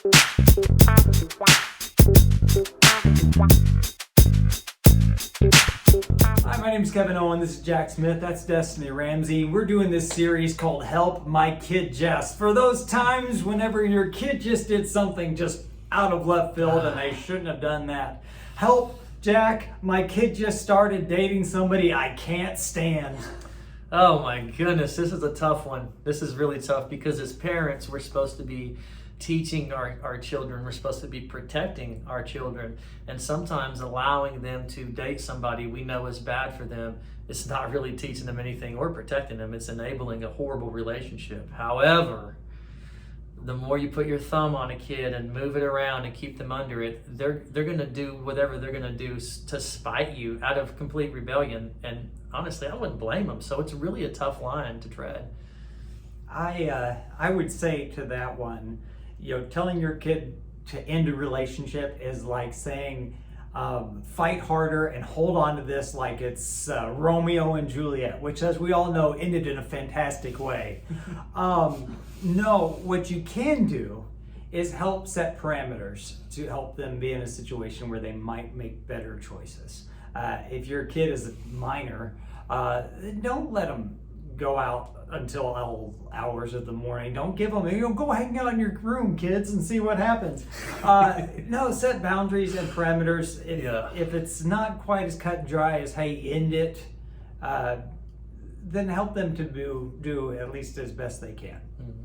Hi, my name is Kevon Owen. This is Jack Smith. That's Destini Ramsey. We're doing this series called Help My Kid Just. For those times whenever your kid just did something just out of left field and they shouldn't have done that. Help, Jack, my kid just started dating somebody I can't stand. Oh my goodness, this is a tough one. This is really tough because as parents, we're supposed to be teaching our children, we're supposed to be protecting our children, and sometimes allowing them to date somebody we know is bad for them, it's not really teaching them anything or protecting them, it's enabling a horrible relationship. However, the more you put your thumb on a kid and move it around and keep them under it, they're going to do whatever they're going to do to spite you out of complete rebellion. And honestly, I wouldn't blame them. So it's really a tough line to tread. I would say to that one, telling your kid to end a relationship is like saying, fight harder and hold on to this like it's Romeo and Juliet, which, as we all know, ended in a fantastic way. No, what you can do is help set parameters to help them be in a situation where they might make better choices. If your kid is a minor, don't let them go out until all hours of the morning. Don't give them, go hang out in your room, kids, and see what happens. No, set boundaries and parameters. If it's not quite as cut and dry as, hey, end it, then help them to do at least as best they can. Mm-hmm.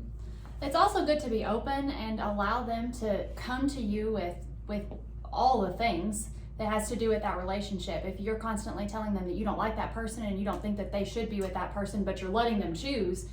It's also good to be open and allow them to come to you with all the things that has to do with that relationship. If you're constantly telling them that you don't like that person and you don't think that they should be with that person, but you're letting them choose,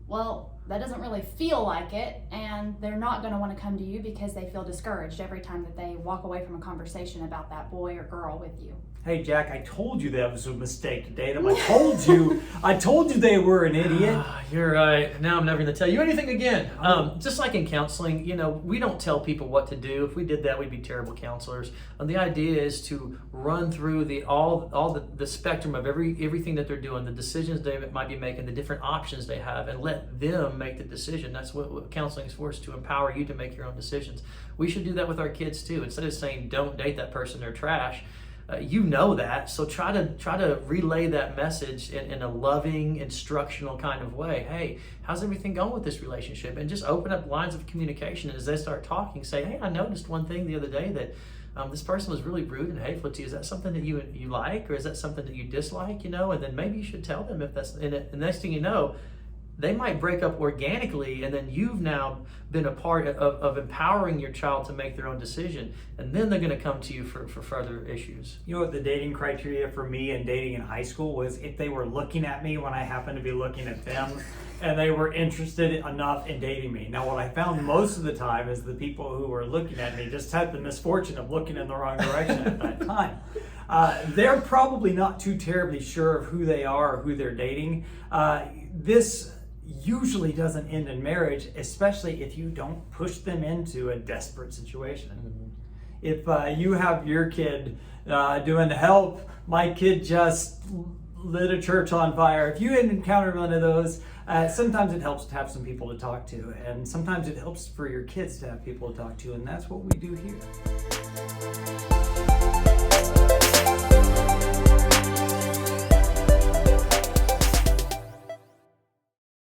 well, that doesn't really feel like it, and they're not going to want to come to you because they feel discouraged every time that they walk away from a conversation about that boy or girl with you. Hey, Jack, I told you that was a mistake to date them. I told you they were an idiot. You're right. Now I'm never going to tell you anything again. Just like in counseling, we don't tell people what to do. If we did that, we'd be terrible counselors. And the idea is to run through all the spectrum of everything that they're doing, the decisions they might be making, the different options they have, and let them make the decision. That's what counseling is for, is to empower you to make your own decisions. We should do that with our kids too. Instead of saying, don't date that person, they're trash. You know that, so try to relay that message in a loving, instructional kind of way. Hey, how's everything going with this relationship? And just open up lines of communication. And as they start talking, say, hey, I noticed one thing the other day that this person was really rude and hateful to you. Is that something that you like, or is that something that you dislike? And then maybe you should tell them if that's. And the next thing you know, they might break up organically, and then you've now been a part of empowering your child to make their own decision, and then they're going to come to you for further issues. You know what the dating criteria for me in dating in high school was? If they were looking at me when I happened to be looking at them, and they were interested enough in dating me. Now, what I found most of the time is the people who were looking at me just had the misfortune of looking in the wrong direction at that time. They're probably not too terribly sure of who they are or who they're dating. This usually doesn't end in marriage, especially if you don't push them into a desperate situation. Mm-hmm. If you have your kid doing help, my kid just lit a church on fire. If you encounter one of those, sometimes it helps to have some people to talk to, and sometimes it helps for your kids to have people to talk to, and that's what we do here.